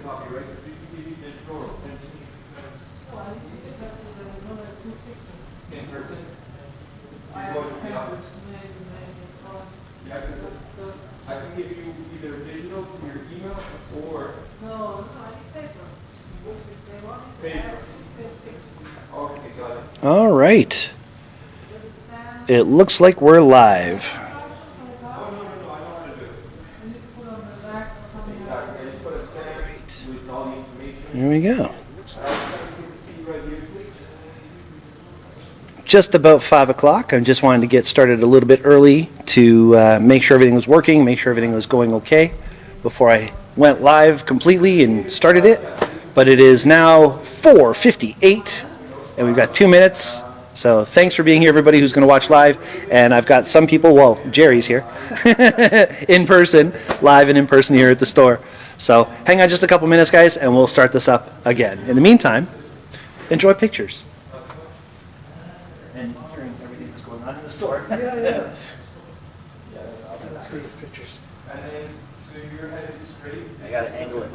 copy, right? If you give the drawer, in person? You go to the office? Yeah, because I can give you either digital to your email or paper. Okay, got it. All right. It looks like we're live. Here we go. Just about 5 o'clock. I just wanted to get started a little bit early to make sure everything was working, make sure everything was going okay before I went live completely and started it. But it is now 4:58 and we've got 2 minutes. So thanks for being here, everybody who's going to watch live. And I've got some people, well, Jerry's here in person, live and in person here at the store. So hang on just a couple minutes, guys, and we'll start this up again. In the meantime, enjoy pictures. And hearing everything that's going on in the store. Yeah. Yeah, that's These pictures. And then, so your head is straight. I got to angle it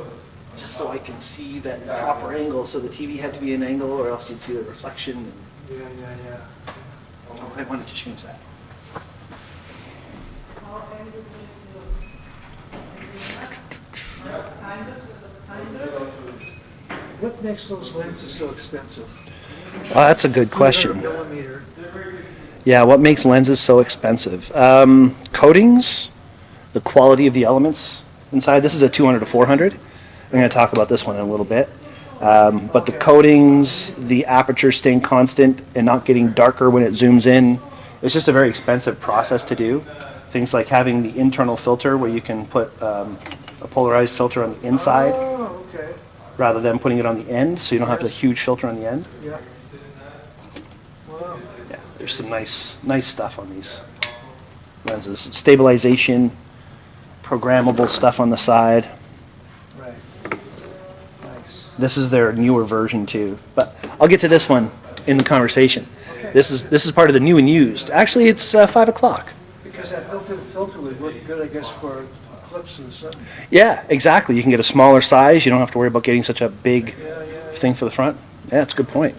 just so I can see that proper angle. So the TV had to be an angle or else you'd see the reflection. Yeah. Oh, I wanted to change that. What makes those lenses so expensive? Oh, that's a good question. 300 millimeter. Yeah, what makes lenses so expensive? Coatings, the quality of the elements inside. This is a 200 to 400. I'm going to talk about this one in a little bit. But the coatings, the aperture staying constant and not getting darker when it zooms in, it's just a very expensive process to do. Things like having the internal filter where you can put a polarized filter on the inside Oh, okay. rather than putting it on the end, so you don't have the huge filter on the end. Yeah. Wow. Yeah, there's some nice stuff on these lenses. Stabilization, programmable stuff on the side. Right. Nice. This is their newer version too, but I'll get to this one in the conversation. Okay. This is part of the new and used. Actually, it's 5 o'clock. Because that built-in filter would work good, I guess, for clips and something. Yeah, exactly. You can get a smaller size. You don't have to worry about getting such a big Yeah. thing for the front. Yeah, that's a good point.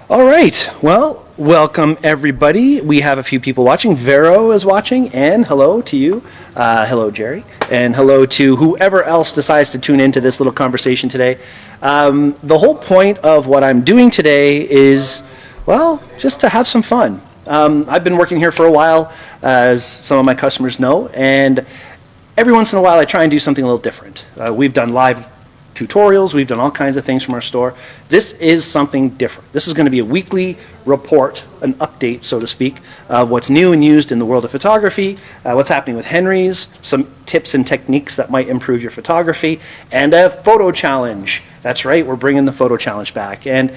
All right. Well, welcome everybody. We have a few people watching. Vero is watching, and hello to you. Hello, Jerry, and hello to whoever else decides to tune into this little conversation today. The whole point of what I'm doing today is, well, just to have some fun. I've been working here for a while, as some of my customers know, and every once in a while I try and do something a little different. We've done live tutorials, we've done all kinds of things from our store. This is something different. This is going to be a weekly report, an update, so to speak, of what's new and used in the world of photography, what's happening with Henry's, some tips and techniques that might improve your photography, and a photo challenge. That's right, we're bringing the photo challenge back. And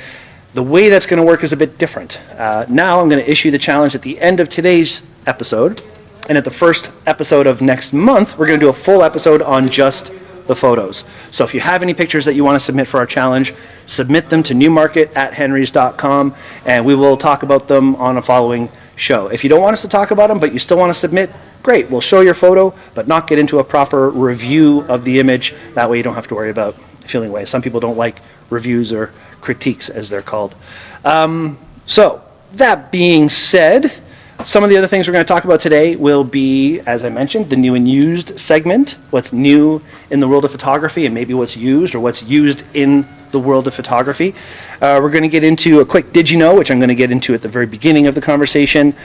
the way that's going to work is a bit different. Now I'm going to issue the challenge at the end of today's episode, and at the first episode of next month, we're going to do a full episode on just the photos. So if you have any pictures that you want to submit for our challenge, submit them to newmarket@henrys.com, and we will talk about them on a following show. If you don't want us to talk about them, but you still want to submit, great, we'll show your photo, but not get into a proper review of the image. That way you don't have to worry about feeling away. Some people don't like reviews or critiques, as they're called. So that being said, some of the other things we're going to talk about today will be, as I mentioned, the new and used segment, what's new in the world of photography and maybe what's used or what's used in the world of photography. We're going to get into a quick DigiKnow, which I'm going to get into at the very beginning of the conversation.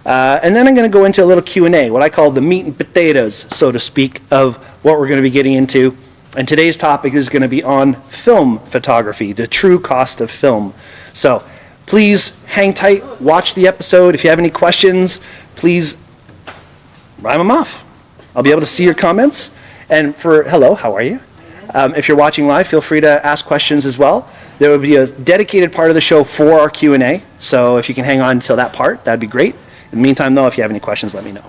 And then I'm going to go into a little Q&A, what I call the meat and potatoes, so to speak, of what we're going to be getting into. And today's topic is going to be on film photography, the true cost of film. So please hang tight, watch the episode. If you have any questions, please rhyme them off. I'll be able to see your comments. And hello, how are you? If you're watching live, feel free to ask questions as well. There will be a dedicated part of the show for our Q&A. So if you can hang on until that part, that'd be great. In the meantime, though, if you have any questions, let me know.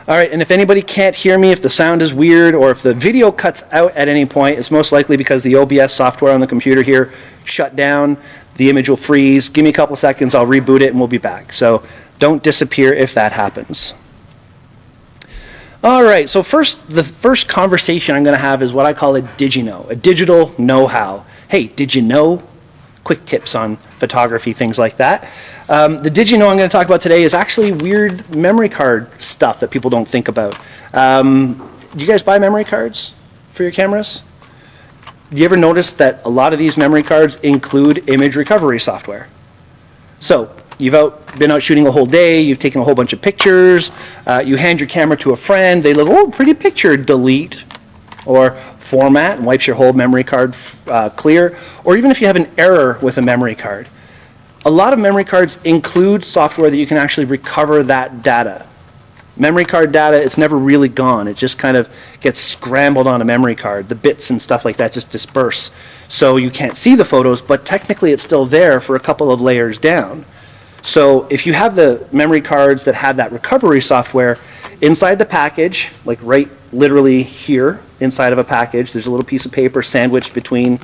All right, and if anybody can't hear me, if the sound is weird, or if the video cuts out at any point, it's most likely because the OBS software on the computer here shut down. The image will freeze. Give me a couple seconds, I'll reboot it, and we'll be back. So don't disappear if that happens. All right, so the first conversation I'm going to have is what I call a DigiKnow, a digital know-how. Hey, did you know? Quick tips on photography, things like that. The DigiKnow I'm going to talk about today is actually weird memory card stuff that people don't think about. Do you guys buy memory cards for your cameras? Do you ever notice that a lot of these memory cards include image recovery software? So you've been out shooting a whole day, you've taken a whole bunch of pictures, you hand your camera to a friend, they look, oh, pretty picture, delete, or format, and wipes your whole memory card clear, or even if you have an error with a memory card. A lot of memory cards include software that you can actually recover that data. Memory card data, it's never really gone. It just kind of gets scrambled on a memory card. The bits and stuff like that just disperse. So you can't see the photos, but technically it's still there for a couple of layers down. So if you have the memory cards that have that recovery software, inside the package, like right literally here inside of a package, there's a little piece of paper sandwiched between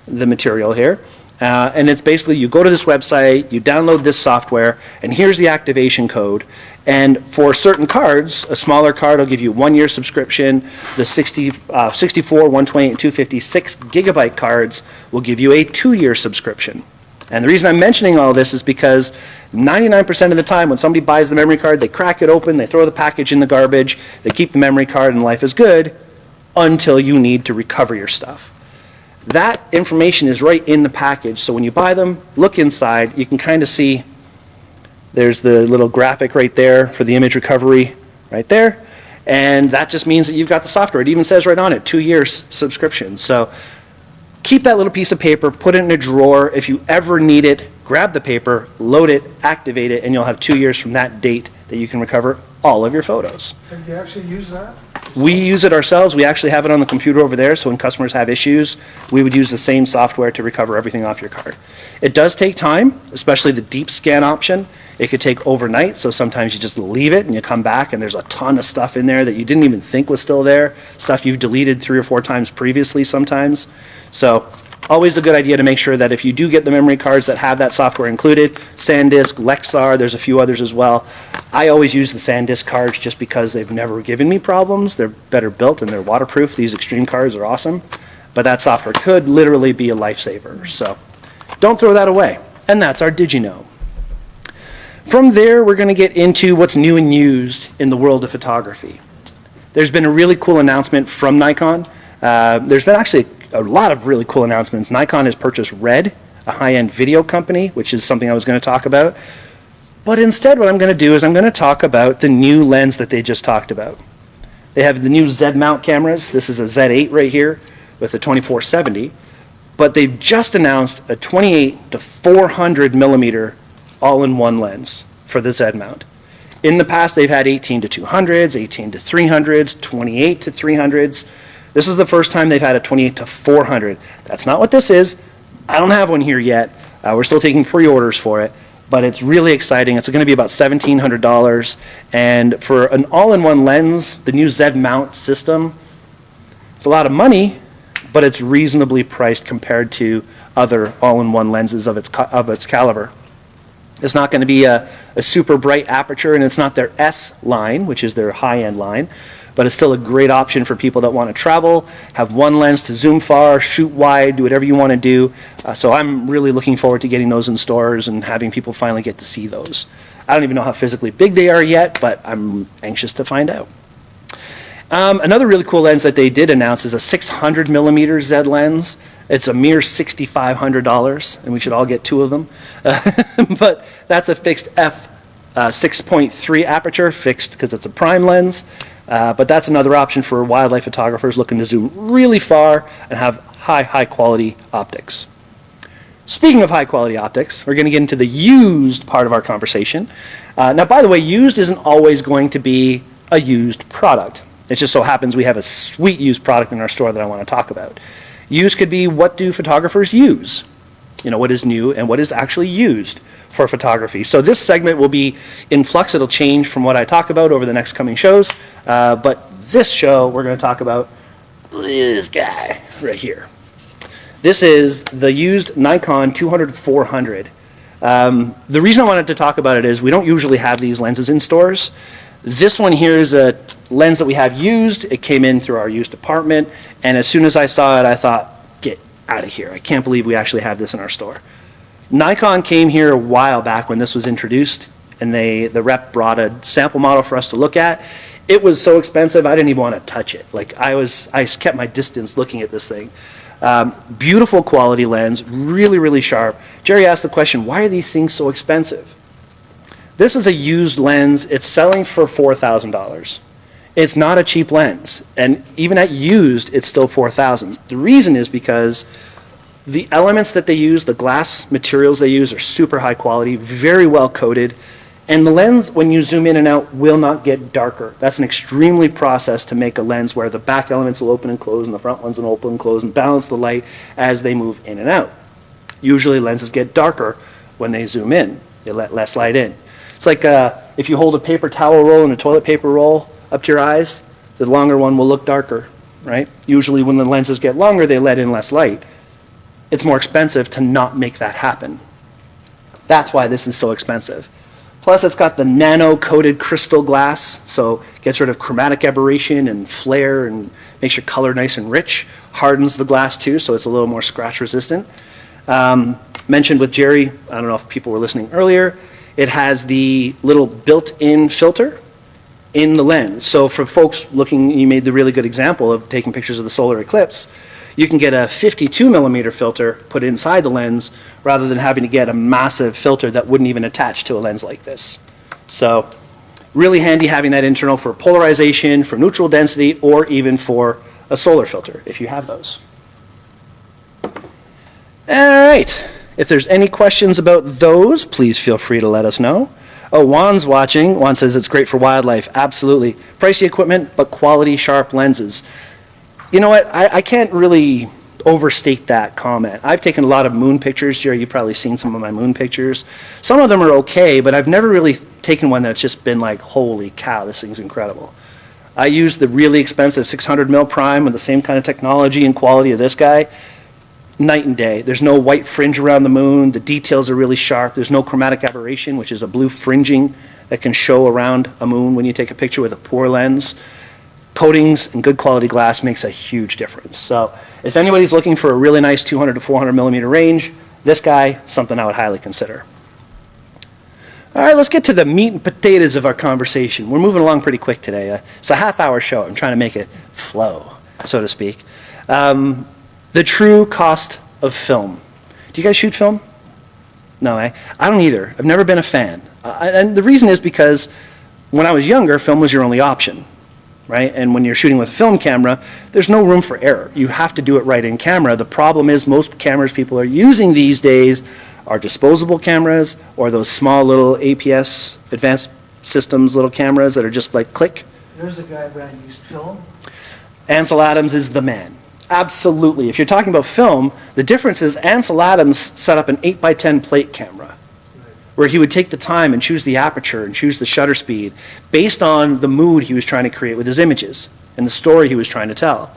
the material here. And it's basically, you go to this website, you download this software, and here's the activation code. And for certain cards, a smaller card will give you 1 year subscription. The 64, 128, and 256 gigabyte cards will give you a 2-year subscription. And the reason I'm mentioning all this is because 99% of the time when somebody buys the memory card, they crack it open, they throw the package in the garbage, they keep the memory card, and life is good until you need to recover your stuff. That information is right in the package, so when you buy them, look inside, you can kind of see there's the little graphic right there for the image recovery right there, and that just means that you've got the software. It even says right on it, 2 years subscription. So keep that little piece of paper, put it in a drawer. If you ever need it, grab the paper, load it, activate it, and you'll have 2 years from that date that you can recover all of your photos. And you actually use that? We use it ourselves. We actually have it on the computer over there, so when customers have issues, we would use the same software to recover everything off your card. It does take time, especially the deep scan option. It could take overnight, so sometimes you just leave it and you come back and there's a ton of stuff in there that you didn't even think was still there, stuff you've deleted 3 or 4 times previously sometimes. So always a good idea to make sure that if you do get the memory cards that have that software included, SanDisk, Lexar, there's a few others as well. I always use the SanDisk cards just because they've never given me problems. They're better built and they're waterproof. These Extreme cards are awesome. But that software could literally be a lifesaver. So don't throw that away. And that's our DigiKnow. From there, we're going to get into what's new and used in the world of photography. There's been a really cool announcement from Nikon. There's been actually a lot of really cool announcements. Nikon has purchased Red, a high-end video company, which is something I was going to talk about. But instead, what I'm going to do is I'm going to talk about the new lens that they just talked about. They have the new Z mount cameras. This is a Z8 right here with a 24-70. But they've just announced a 28 to 400 millimeter all-in-one lens for the Z mount. In the past, they've had 18 to 200s, 18 to 300s, 28 to 300s. This is the first time they've had a 28 to 400. That's not what this is. I don't have one here yet. We're still taking pre-orders for it, but it's really exciting. It's going to be about $1,700, and for an all-in-one lens, the new Z mount system, it's a lot of money, but it's reasonably priced compared to other all-in-one lenses of its caliber. It's not going to be a super bright aperture, and it's not their S line, which is their high-end line, but it's still a great option for people that want to travel, have one lens to zoom far, shoot wide, do whatever you want to do. So I'm really looking forward to getting those in stores and having people finally get to see those. I don't even know how physically big they are yet, but I'm anxious to find out. Another really cool lens that they did announce is a 600 millimeter Z lens. It's a mere $6,500, and we should all get 2 of them. But that's a fixed f 6.3 aperture, fixed because it's a prime lens. But that's another option for wildlife photographers looking to zoom really far and have high quality optics. Speaking of high quality optics, we're going to get into the used part of our conversation. Now, by the way, used isn't always going to be a used product. It just so happens we have a sweet used product in our store that I want to talk about. Used could be, what do photographers use? You know, what is new and what is actually used for photography. So this segment will be in flux. It'll change from what I talk about over the next coming shows. But this show, we're going to talk about this guy right here. This is the used Nikon 200-400. The reason I wanted to talk about it is we don't usually have these lenses in stores. This one here is a lens that we have used. It came in through our used department, and as soon as I saw it, I thought, get out of here. I can't believe we actually have this in our store. Nikon came here a while back when this was introduced, and the rep brought a sample model for us to look at. It was so expensive, I didn't even want to touch it. Like I kept my distance looking at this thing. Beautiful quality lens, really, really sharp. Jerry asked the question, why are these things so expensive? This is a used lens. It's selling for $4,000. It's not a cheap lens. And even at used, it's still $4,000. The reason is because the elements that they use, the glass materials they use are super high quality, very well coated. And the lens, when you zoom in and out, will not get darker. That's an extremely process to make a lens where the back elements will open and close and the front ones will open and close and balance the light as they move in and out. Usually lenses get darker when they zoom in. They let less light in. It's like if you hold a paper towel roll and a toilet paper roll up to your eyes, the longer one will look darker, right? Usually when the lenses get longer, they let in less light. It's more expensive to not make that happen. That's why this is so expensive. Plus it's got the nano-coated crystal glass, so it gets rid of chromatic aberration and flare and makes your color nice and rich. Hardens the glass too, so it's a little more scratch resistant. Mentioned with Jerry, I don't know if people were listening earlier, it has the little built-in filter in the lens. So for folks looking, you made the really good example of taking pictures of the solar eclipse. You can get a 52 millimeter filter put inside the lens rather than having to get a massive filter that wouldn't even attach to a lens like this. So really handy having that internal for polarization, for neutral density, or even for a solar filter if you have those. All right. If there's any questions about those, please feel free to let us know. Oh, Juan's watching. Juan says it's great for wildlife. Absolutely. Pricey equipment, but quality, sharp lenses. You know what? I can't really overstate that comment. I've taken a lot of moon pictures. Jerry, you've probably seen some of my moon pictures. Some of them are okay, but I've never really taken one that's just been like, holy cow, this thing's incredible. I used the really expensive 600 mil prime with the same kind of technology and quality of this guy. Night and day. There's no white fringe around the moon. The details are really sharp. There's no chromatic aberration, which is a blue fringing that can show around a moon when you take a picture with a poor lens. Coatings and good quality glass makes a huge difference. So if anybody's looking for a really nice 200 to 400 millimeter range, this guy, something I would highly consider. All right, let's get to the meat and potatoes of our conversation. We're moving along pretty quick today. It's a half-hour show. I'm trying to make it flow, so to speak. The true cost of film. Do you guys shoot film? No, I don't either. I've never been a fan. And the reason is because when I was younger, film was your only option, right? And when you're shooting with a film camera, there's no room for error. You have to do it right in camera. The problem is most cameras people are using these days are disposable cameras or those small little APS advanced systems little cameras that are just like click. There's a guy that used film. Ansel Adams is the man. Absolutely. If you're talking about film, the difference is Ansel Adams set up an 8x10 plate camera where he would take the time and choose the aperture and choose the shutter speed based on the mood he was trying to create with his images and the story he was trying to tell.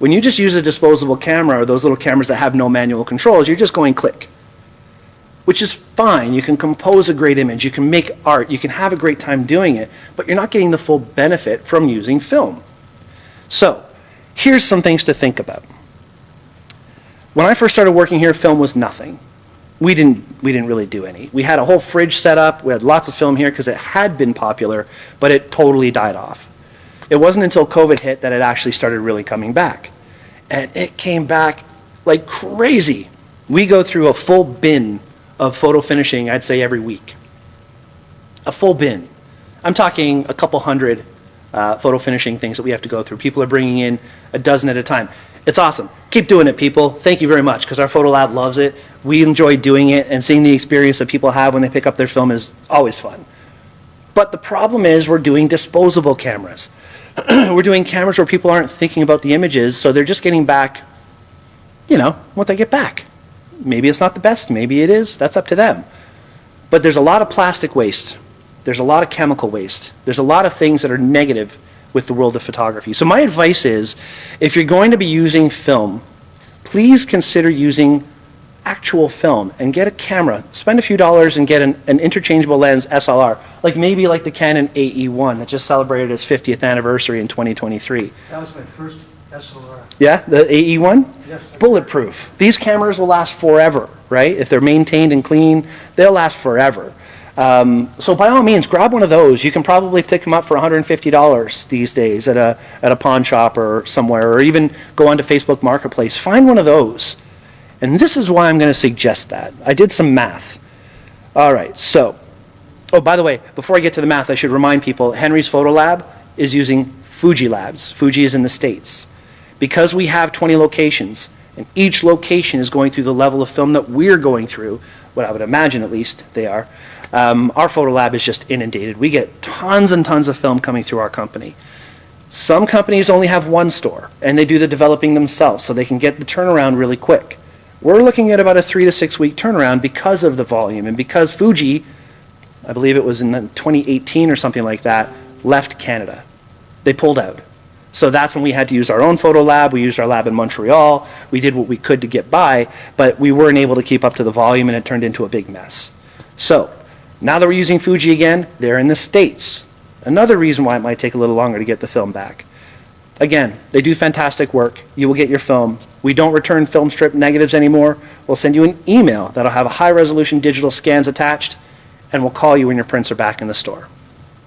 When you just use a disposable camera or those little cameras that have no manual controls, you're just going click, which is fine. You can compose a great image, you can make art, you can have a great time doing it, but you're not getting the full benefit from using film. So, here's some things to think about. When I first started working here, film was nothing. We didn't really do any. We had a whole fridge set up. We had lots of film here because it had been popular, but it totally died off. It wasn't until COVID hit that it actually started really coming back. And it came back like crazy. We go through a full bin of photo finishing, I'd say every week. A full bin. I'm talking a couple hundred photo finishing things that we have to go through. People are bringing in a dozen at a time. It's awesome. Keep doing it, people. Thank you very much, because our photo lab loves it. We enjoy doing it, and seeing the experience that people have when they pick up their film is always fun. But the problem is we're doing disposable cameras. We're doing cameras where people aren't thinking about the images, so they're just getting back, you know, what they get back. Maybe it's not the best. Maybe it is. That's up to them. But there's a lot of plastic waste. There's a lot of chemical waste. There's a lot of things that are negative with the world of photography. So my advice is, if you're going to be using film, please consider using actual film and get a camera, spend a few dollars and get an interchangeable lens SLR, maybe like the Canon AE1 that just celebrated its 50th anniversary in 2023. That was my first SLR. Yeah, the AE1? Yes. Bulletproof. These cameras will last forever, right? If they're maintained and clean, they'll last forever. So by all means, grab one of those. You can probably pick them up for $150 these days at a pawn shop or somewhere, or even go onto Facebook Marketplace. Find one of those. And this is why I'm going to suggest that. I did some math. All right, so, oh, by the way, before I get to the math, I should remind people, Henry's Photo Lab is using Fuji Labs. Fuji is in the States. Because we have 20 locations, and each location is going through the level of film that we're going through, what I would imagine at least they are, our photo lab is just inundated. We get tons and tons of film coming through our company. Some companies only have one store, and they do the developing themselves, so they can get the turnaround really quick. We're looking at about a 3 to 6 week turnaround because of the volume, and because Fuji, I believe it was in 2018 or something like that, left Canada. They pulled out. So that's when we had to use our own photo lab. We used our lab in Montreal. We did what we could to get by, but we weren't able to keep up to the volume, and it turned into a big mess. So now that we're using Fuji again, they're in the States. Another reason why it might take a little longer to get the film back. Again, they do fantastic work. You will get your film. We don't return film strip negatives anymore. We'll send you an email that'll have a high-resolution digital scans attached, and we'll call you when your prints are back in the store.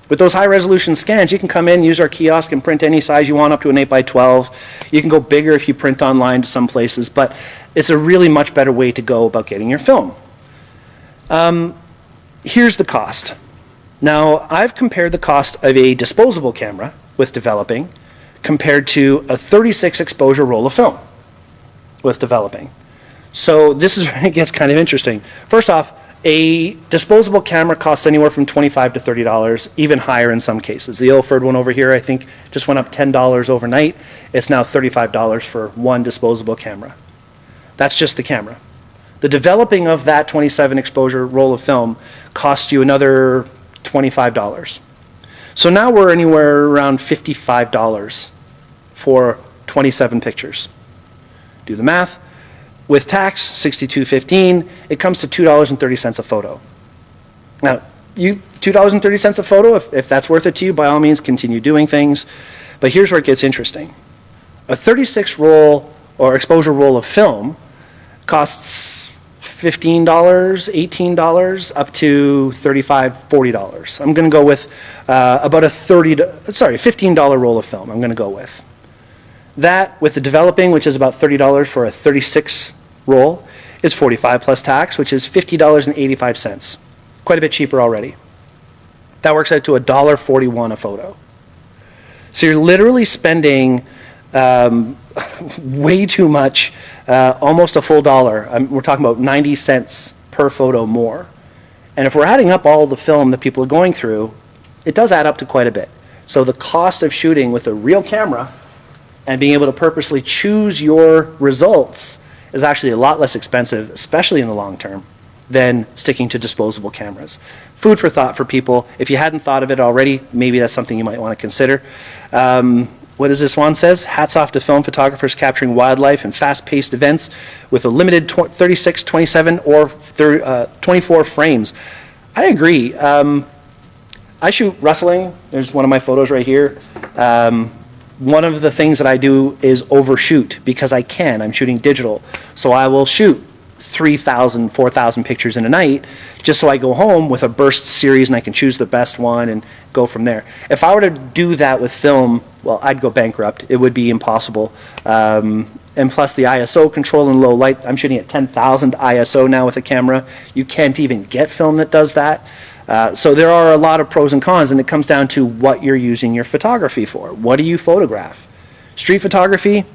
With those high-resolution scans, you can come in, use our kiosk, and print any size you want up to an 8x12. You can go bigger if you print online to some places, but it's a really much better way to go about getting your film. Here's the cost. Now, I've compared the cost of a disposable camera with developing compared to a 36 exposure roll of film with developing. So this is where it gets kind of interesting. First off, a disposable camera costs anywhere from $25 to $30, even higher in some cases. The Ilford one over here, I think, just went up $10 overnight. It's now $35 for one disposable camera. That's just the camera. The developing of that 27 exposure roll of film costs you another $25. So now we're anywhere around $55 for 27 pictures. Do the math. With tax, $62.15, it comes to $2.30 a photo. Now, $2.30 a photo, if that's worth it to you, by all means, continue doing things. But here's where it gets interesting. A 36 roll or exposure roll of film costs $15, $18, up to $35, $40. I'm going to go with about a $15 roll of film. I'm going to go with. That, with the developing, which is about $30 for a 36 roll, is $45 plus tax, which is $50.85. Quite a bit cheaper already. That works out to $1.41 a photo. So you're literally spending way too much, almost a full dollar. We're talking about 90 cents per photo more. And if we're adding up all the film that people are going through, it does add up to quite a bit. So the cost of shooting with a real camera and being able to purposely choose your results is actually a lot less expensive, especially in the long term, than sticking to disposable cameras. Food for thought for people. If you hadn't thought of it already, maybe that's something you might want to consider. What does this one says? Hats off to film photographers capturing wildlife and fast-paced events with a limited 36, 27, or 24 frames. I agree. I shoot wrestling. There's one of my photos right here. One of the things that I do is overshoot because I can. I'm shooting digital. So I will shoot 3,000, 4,000 pictures in a night just so I go home with a burst series and I can choose the best one and go from there. If I were to do that with film, well, I'd go bankrupt. It would be impossible. And plus the ISO control in low light, I'm shooting at 10,000 ISO now with a camera. You can't even get film that does that. So there are a lot of pros and cons, and it comes down to what you're using your photography for. What do you photograph? Street photography,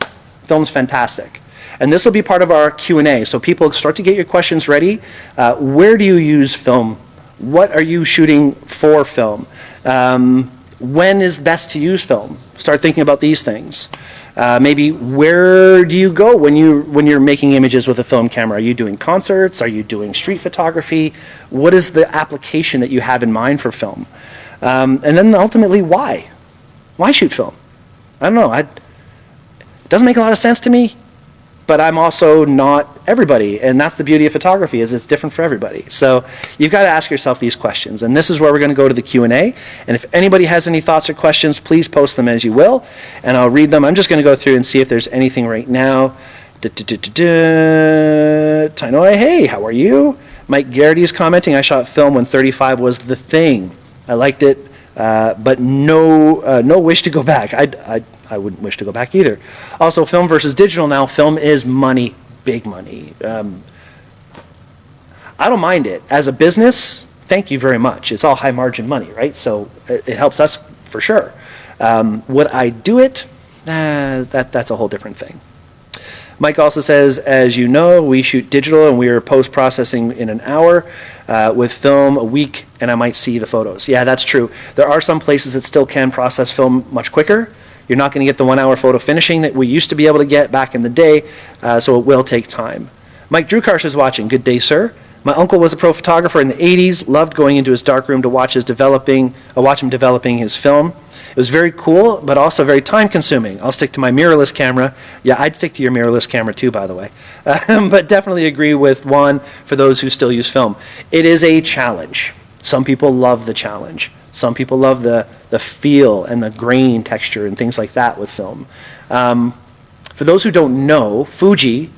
film's fantastic. And this will be part of our Q&A, so people start to get your questions ready. Where do you use film? What are you shooting for film? When is best to use film? Start thinking about these things. Maybe where do you go when you're making images with a film camera? Are you doing concerts? Are you doing street photography? What is the application that you have in mind for film? And then ultimately, why? Why shoot film? I don't know. It doesn't make a lot of sense to me. but I'm also not everybody, and that's the beauty of photography, is it's different for everybody. So you've got to ask yourself these questions, and this is where we're going to go to the Q&A, and if anybody has any thoughts or questions, please post them as you will, and I'll read them. I'm just going to go through and see if there's anything right now. Tainoy, hey, how are you? Mike Garrity's commenting, I shot film when 35 was the thing. I liked it, but no wish to go back. I wouldn't wish to go back either. Also, film versus digital now. Film is money, big money. I don't mind it. As a business, thank you very much. It's all high margin money, right? So it helps us for sure. Would I do it? That's a whole different thing. Mike also says, as you know, we shoot digital and we are post-processing in an hour, with film a week, and I might see the photos. Yeah, that's true. There are some places that still can process film much quicker. You're not going to get the 1 hour photo finishing that we used to be able to get back in the day, so it will take time. Mike Drukarsh is watching. Good day, sir. My uncle was a pro photographer in the 80s, loved going into his darkroom to watch him developing his film. It was very cool, but also very time consuming. I'll stick to my mirrorless camera. Yeah, I'd stick to your mirrorless camera too, by the way. But definitely agree with Juan for those who still use film. It is a challenge. Some people love the challenge. Some people love the feel and the grain texture and things like that with film. For those who don't know, Fujifilm,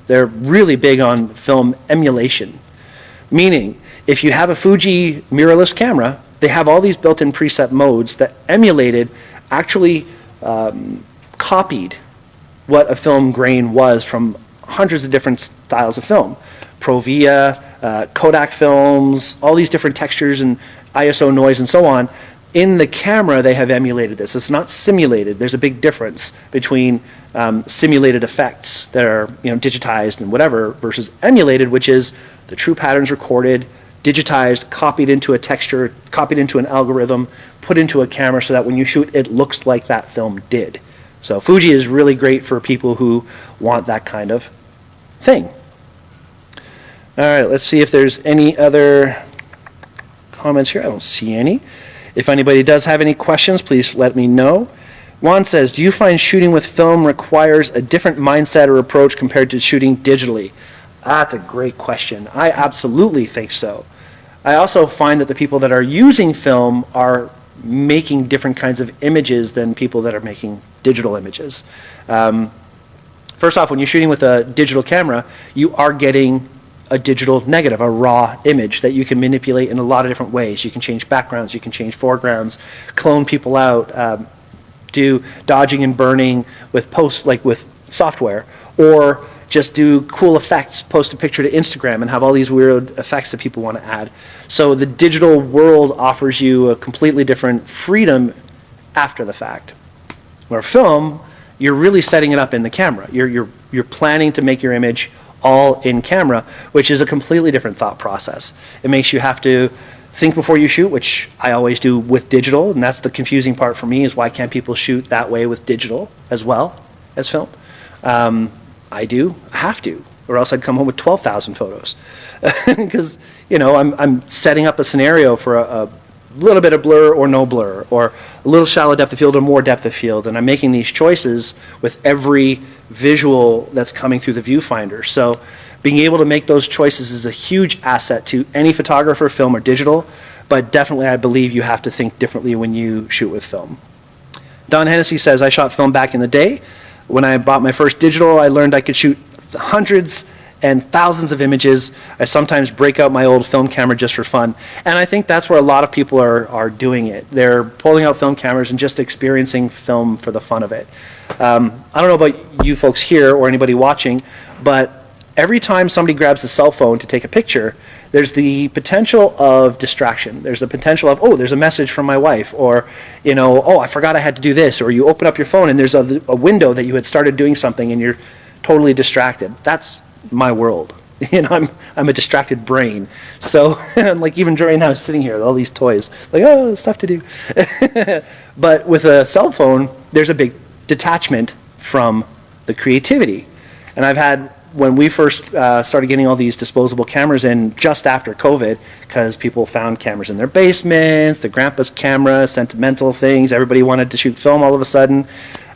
they're really big on film emulation. Meaning, if you have a Fuji mirrorless camera, they have all these built-in preset modes that actually copied what a film grain was from hundreds of different styles of film. Provia, Kodak films, all these different textures and ISO noise and so on. In the camera, they have emulated this. It's not simulated. There's a big difference between simulated effects that are digitized and whatever versus emulated, which is the true patterns recorded, digitized, copied into a texture, copied into an algorithm, put into a camera so that when you shoot, it looks like that film did. So Fuji is really great for people who want that kind of thing. All right, let's see if there's any other comments here. I don't see any. If anybody does have any questions, please let me know. Juan says, do you find shooting with film requires a different mindset or approach compared to shooting digitally? That's a great question. I absolutely think so. I also find that the people that are using film are making different kinds of images than people that are making digital images. First off, when you're shooting with a digital camera, you are getting a digital negative, a raw image that you can manipulate in a lot of different ways. You can change backgrounds, you can change foregrounds, clone people out, do dodging and burning with with software, or just do cool effects, post a picture to Instagram and have all these weird effects that people want to add. So the digital world offers you a completely different freedom after the fact. Where film, you're really setting it up in the camera. You're planning to make your image all in camera, which is a completely different thought process. It makes you have to think before you shoot, which I always do with digital, and that's the confusing part for me, is why can't people shoot that way with digital as well as film? I have to, or else I'd come home with 12,000 photos. Because, I'm setting up a scenario for a little bit of blur or no blur, or a little shallow depth of field or more depth of field, and I'm making these choices with every visual that's coming through the viewfinder. So being able to make those choices is a huge asset to any photographer, film or digital, but definitely I believe you have to think differently when you shoot with film. Don Hennessy says, I shot film back in the day. When I bought my first digital, I learned I could shoot hundreds and thousands of images. I sometimes break out my old film camera just for fun. And I think that's where a lot of people are doing it. They're pulling out film cameras and just experiencing film for the fun of it. I don't know about you folks here or anybody watching, but every time somebody grabs a cell phone to take a picture, there's the potential of distraction. There's the potential of, oh, there's a message from my wife, or, oh, I forgot I had to do this, or you open up your phone and there's a window that you had started doing something and you're totally distracted. That's my world. I'm a distracted brain. So, like even right now, sitting here with all these toys, like, oh, stuff to do. But with a cell phone, there's a big detachment from the creativity. And I've had, when we first started getting all these disposable cameras in just after COVID, because people found cameras in their basements, the grandpa's camera, sentimental things, everybody wanted to shoot film all of a sudden.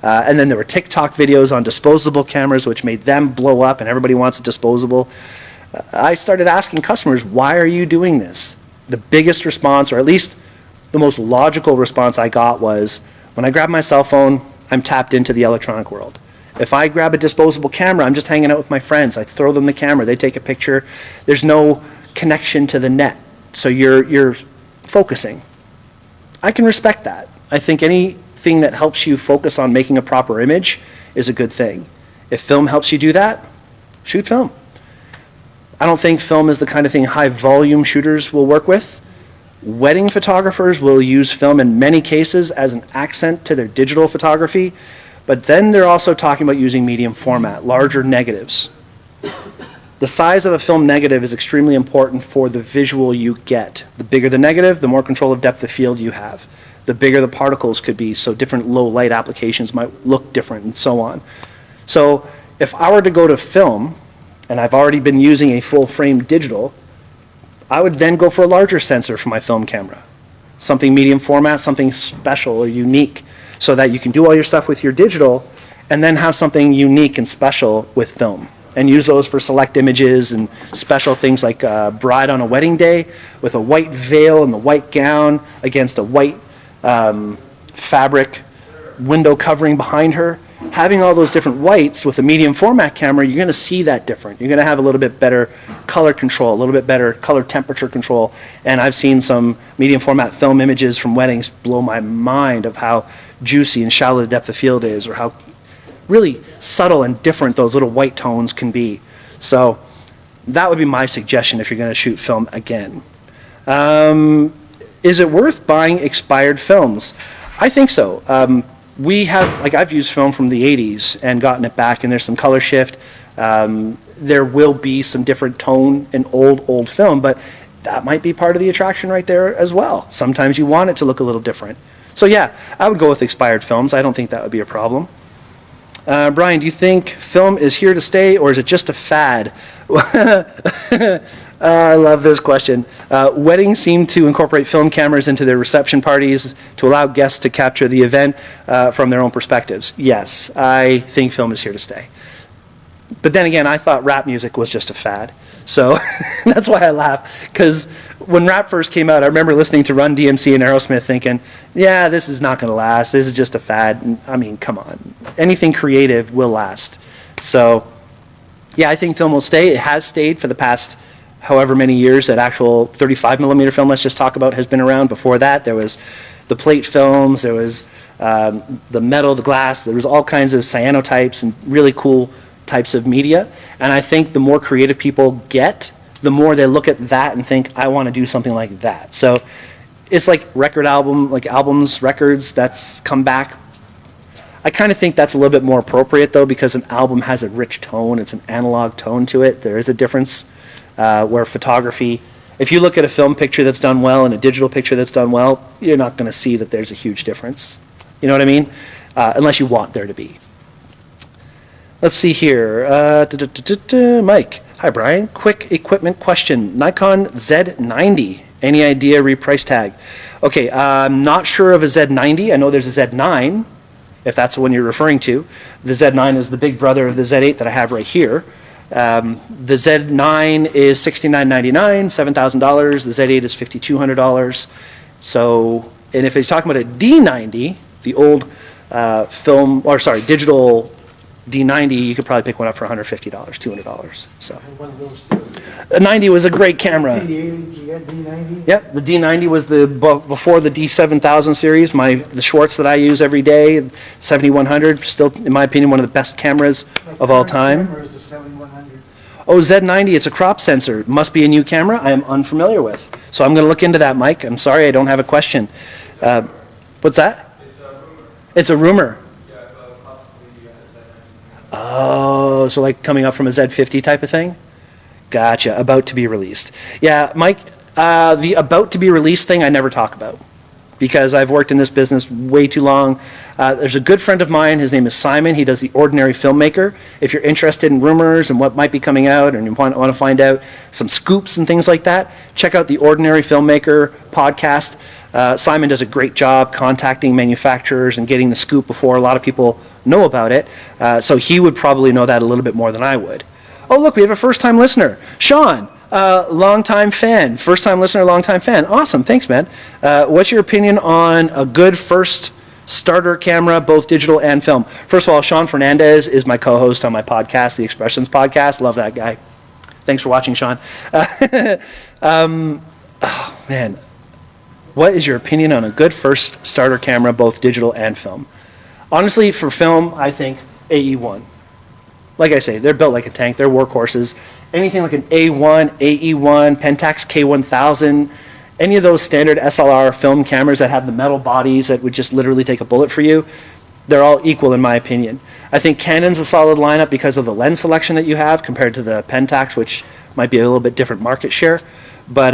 And then there were TikTok videos on disposable cameras, which made them blow up, and everybody wants a disposable. I started asking customers, why are you doing this? The biggest response, or at least the most logical response I got, was, when I grab my cell phone, I'm tapped into the electronic world. If I grab a disposable camera, I'm just hanging out with my friends. I throw them the camera, they take a picture. There's no connection to the net, so you're focusing. I can respect that. I think anything that helps you focus on making a proper image is a good thing. If film helps you do that, shoot film. I don't think film is the kind of thing high volume shooters will work with. Wedding photographers will use film in many cases as an accent to their digital photography, but then they're also talking about using medium format, larger negatives. The size of a film negative is extremely important for the visual you get. The bigger the negative, the more control of depth of field you have. The bigger the particles could be, so different low light applications might look different and so on. So if I were to go to film, and I've already been using a full frame digital, I would then go for a larger sensor for my film camera. Something medium format, something special or unique, so that you can do all your stuff with your digital and then have something unique and special with film. And use those for select images and special things like bride on a wedding day with a white veil and the white gown against a white fabric window covering behind her. Having all those different whites with a medium format camera, you're going to see that different. You're going to have a little bit better color control, a little bit better color temperature control. And I've seen some medium format film images from weddings blow my mind of how juicy and shallow the depth of field is, or how really subtle and different those little white tones can be. So that would be my suggestion if you're going to shoot film again. Is it worth buying expired films? I think so. We have, like, I've used film from the 80s and gotten it back, and there's some color shift. There will be some different tone in old film, but that might be part of the attraction right there as well. Sometimes you want it to look a little different. So yeah, I would go with expired films. I don't think that would be a problem. Bryan, do you think film is here to stay, or is it just a fad? I love this question. Weddings seem to incorporate film cameras into their reception parties to allow guests to capture the event from their own perspectives. Yes, I think film is here to stay. But then again, I thought rap music was just a fad. So that's why I laugh, because when rap first came out, I remember listening to Run DMC and Aerosmith thinking, yeah, this is not going to last. This is just a fad. And, I mean, come on. Anything creative will last. So yeah, I think film will stay. It has stayed for the past however many years that actual 35 millimeter film, let's just talk about, has been around. Before that, there was the plate films, there was the metal, the glass, there was all kinds of cyanotypes and really cool types of media. And I think the more creative people get, the more they look at that and think, I want to do something like that. So it's like albums, records that's come back. I kind of think that's a little bit more appropriate though, because an album has a rich tone, it's an analog tone to it. There is a difference where photography, if you look at a film picture that's done well and a digital picture that's done well, you're not going to see that there's a huge difference. You know what I mean? Unless you want there to be. Let's see here. Mike. Hi, Bryan. Quick equipment question. Nikon Z90. Any idea reprice tag? Okay, I'm not sure of a Z90. I know there's a Z9, if that's the one you're referring to. The Z9 is the big brother of the Z8 that I have right here. The Z9 is $69.99, $7,000. The Z8 is $5,200. So, and if you're talking about a D90, the old digital D90, you could probably pick one up for $150, $200. So, One of those too. the 90 was a great camera. D80, you got D90? Yep, the D90 was the before the D7000 series. The Schwartz that I use every day, 7100, still in my opinion one of the best cameras of all time. Camera is the 7100. Oh, Z90, it's a crop sensor. Must be a new camera I am unfamiliar with. So I'm going to look into that, Mike. I'm sorry, I don't have a question. What's that? It's a rumor. It's a rumor. Yeah, possibly Z90. Oh, so like coming up from a Z50 type of thing? Gotcha, about to be released. Yeah, Mike, the about to be released thing I never talk about, because I've worked in this business way too long. There's a good friend of mine, his name is Simon, he does The Ordinary Filmmaker. If you're interested in rumors and what might be coming out and you want to find out some scoops and things like that, check out The Ordinary Filmmaker podcast. Simon does a great job contacting manufacturers and getting the scoop before a lot of people know about it. So he would probably know that a little bit more than I would. Oh, look, we have a first-time listener. Sean, long-time fan. First-time listener, long-time fan. Awesome. Thanks, man. What's your opinion on a good first starter camera, both digital and film? First of all, Sean Fernandez is my co-host on my podcast, the Expressions Podcast. Love that guy. Thanks for watching, Sean. Oh, man. What is your opinion on a good first starter camera, both digital and film? Honestly, for film, I think AE1. Like I say, they're built like a tank. They're workhorses. Anything like an A1, AE1, Pentax K1000, any of those standard SLR film cameras that have the metal bodies that would just literally take a bullet for you, they're all equal in my opinion. I think Canon's a solid lineup because of the lens selection that you have compared to the Pentax, which might be a little bit different market share. But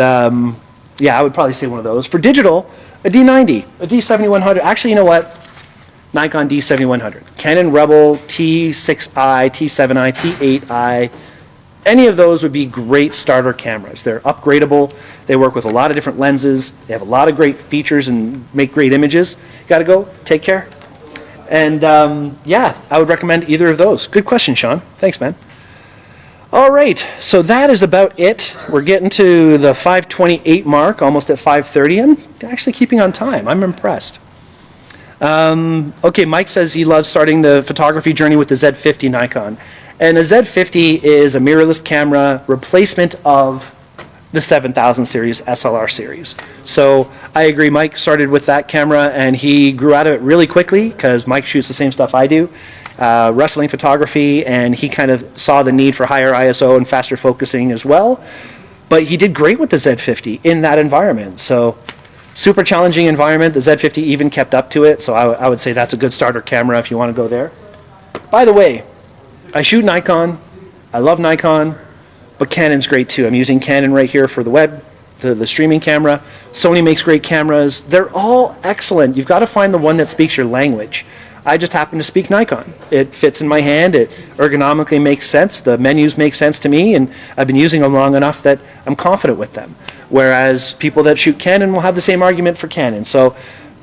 yeah, I would probably say one of those. For digital, a D90, a D7100. Actually, you know what? Nikon D7100. Canon Rebel T6i, T7i, T8i. Any of those would be great starter cameras. They're upgradable. They work with a lot of different lenses. They have a lot of great features and make great images. You got to go. Take care. And yeah, I would recommend either of those. Good question, Sean. Thanks, man. All right, so that is about it. We're getting to the 5:28 mark, almost at 5:30, and actually keeping on time. I'm impressed. Okay, Mike says he loves starting the photography journey with the Z50 Nikon. And the Z50 is a mirrorless camera replacement of the 7000 series SLR series. So I agree, Mike started with that camera and he grew out of it really quickly because Mike shoots the same stuff I do. Wrestling photography, and he kind of saw the need for higher ISO and faster focusing as well. But he did great with the Z50 in that environment. So super challenging environment. The Z50 even kept up to it. So I would say that's a good starter camera if you want to go there. By the way, I shoot Nikon. I love Nikon, but Canon's great too. I'm using Canon right here for the web, the streaming camera. Sony makes great cameras. They're all excellent. You've got to find the one that speaks your language. I just happen to speak Nikon. It fits in my hand. It ergonomically makes sense. The menus make sense to me, and I've been using them long enough that I'm confident with them. Whereas people that shoot Canon will have the same argument for Canon. So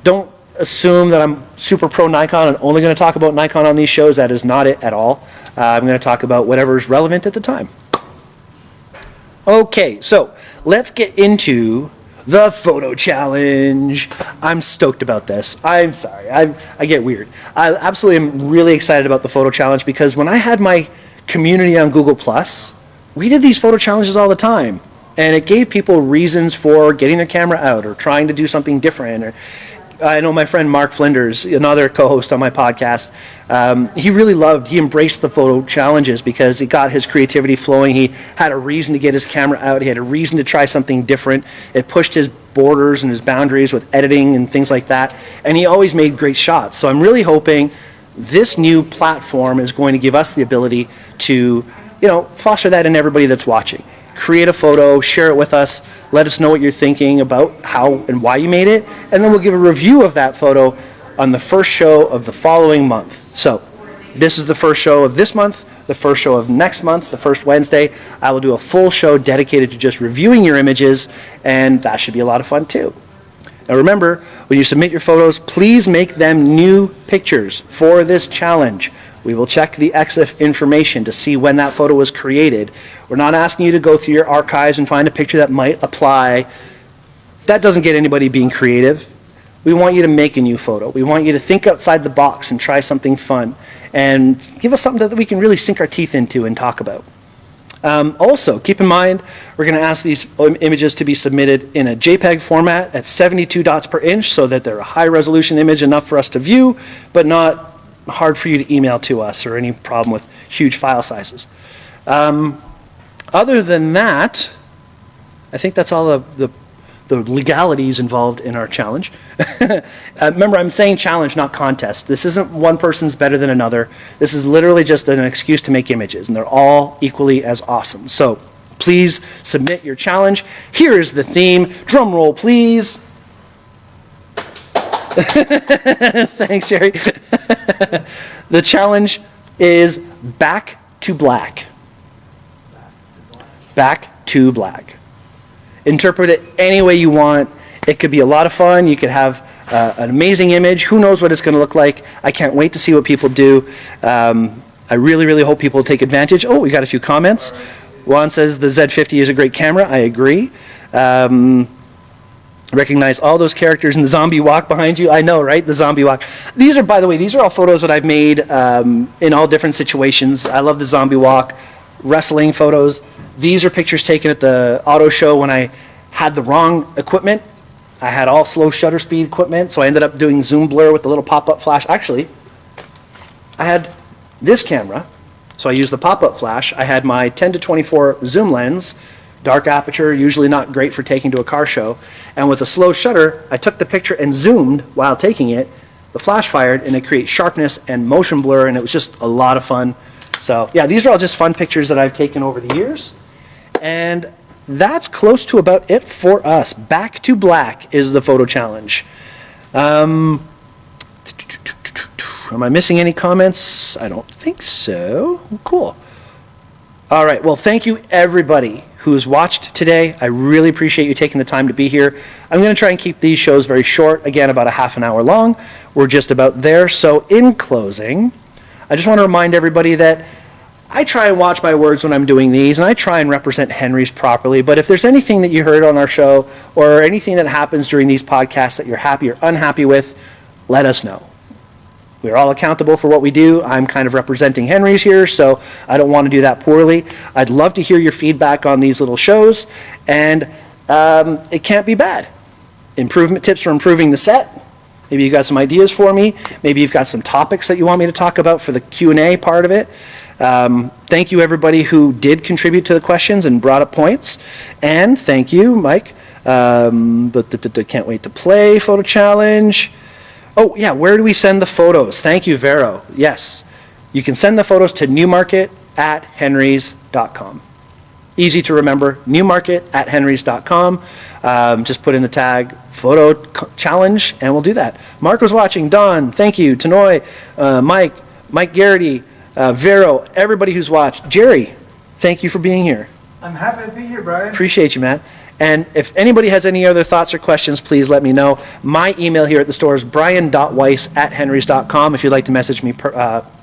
don't assume that I'm super pro Nikon and only going to talk about Nikon on these shows. That is not it at all. I'm going to talk about whatever's relevant at the time. Okay, so let's get into the photo challenge. I'm stoked about this. I'm sorry, I get weird. I absolutely am really excited about the photo challenge because when I had my community on Google+, we did these photo challenges all the time. And it gave people reasons for getting their camera out or trying to do something different. Or, I know my friend Mark Flinders, another co-host on my podcast, he embraced the photo challenges because it got his creativity flowing. He had a reason to get his camera out. He had a reason to try something different. It pushed his borders and his boundaries with editing and things like that. And he always made great shots. So I'm really hoping this new platform is going to give us the ability to, foster that in everybody that's watching. Create a photo, share it with us, let us know what you're thinking about how and why you made it, and then we'll give a review of that photo on the first show of the following month. So this is the first show of this month, the first show of next month, the first Wednesday. I will do a full show dedicated to just reviewing your images, and that should be a lot of fun too. Now remember, when you submit your photos, please make them new pictures for this challenge. We will check the EXIF information to see when that photo was created. We're not asking you to go through your archives and find a picture that might apply. That doesn't get anybody being creative. We want you to make a new photo. We want you to think outside the box and try something fun and give us something that we can really sink our teeth into and talk about. Also, keep in mind, we're going to ask these images to be submitted in a JPEG format at 72 dots per inch so that they're a high resolution image enough for us to view, but not hard for you to email to us or any problem with huge file sizes. Other than that, I think that's all the legalities involved in our challenge. Remember, I'm saying challenge, not contest. This isn't one person's better than another. This is literally just an excuse to make images, and they're all equally as awesome. So please submit your challenge. Here is the theme. Drum roll, please. Thanks, Jerry. The challenge is back to black. Back to black. Interpret it any way you want. It could be a lot of fun. You could have an amazing image. Who knows what it's going to look like? I can't wait to see what people do. I really, really hope people take advantage. Oh, we got a few comments. Juan says the Z50 is a great camera. I agree. Recognize all those characters in the zombie walk behind you. I know, right? The zombie walk. These are, by the way, these are all photos that I've made in all different situations. I love the zombie walk, wrestling photos. These are pictures taken at the auto show when I had the wrong equipment. I had all slow shutter speed equipment, so I ended up doing zoom blur with the little pop-up flash. Actually, I had this camera, so I used the pop-up flash. I had my 10-24 zoom lens, dark aperture, usually not great for taking to a car show. And with a slow shutter, I took the picture and zoomed while taking it. The flash fired, and it creates sharpness and motion blur, and it was just a lot of fun. So yeah, these are all just fun pictures that I've taken over the years. And that's close to about it for us. Back to black is the photo challenge. Am I missing any comments? I don't think so. Cool. All right. Well, thank you everybody who's watched today. I really appreciate you taking the time to be here. I'm going to try and keep these shows very short, again, about a half an hour long. We're just about there. So in closing, I just want to remind everybody that I try and watch my words when I'm doing these, and I try and represent Henry's properly. But if there's anything that you heard on our show or anything that happens during these podcasts that you're happy or unhappy with, let us know. We're all accountable for what we do. I'm kind of representing Henry's here, so I don't want to do that poorly. I'd love to hear your feedback on these little shows, and it can't be bad. Improvement tips for improving the set. Maybe you've got some ideas for me. Maybe you've got some topics that you want me to talk about for the Q&A part of it. Thank you everybody who did contribute to the questions and brought up points. And thank you, Mike. Can't wait to play photo challenge. Oh yeah, where do we send the photos? Thank you, Vero. Yes, you can send the photos to newmarket@henrys.com. Easy to remember, newmarket@henrys.com. Just put in the tag photo challenge and we'll do that. Mark was watching, Don, thank you, Tanoy, Mike Garrity, Vero, everybody who's watched. Jerry, thank you for being here. I'm happy to be here, Brian. Appreciate you, man. And if anybody has any other thoughts or questions, please let me know. My email here at the store is brian.weiss@henrys.com if you'd like to message me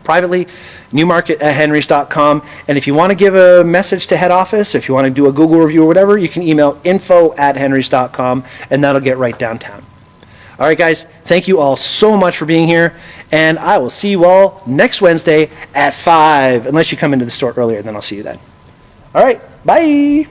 privately, newmarket@henrys.com. And if you want to give a message to head office, if you want to do a Google review or whatever, you can email info@henrys.com, and that'll get right downtown. All right, guys, thank you all so much for being here, and I will see you all next Wednesday at 5, unless you come into the store earlier, then I'll see you then. All right, bye.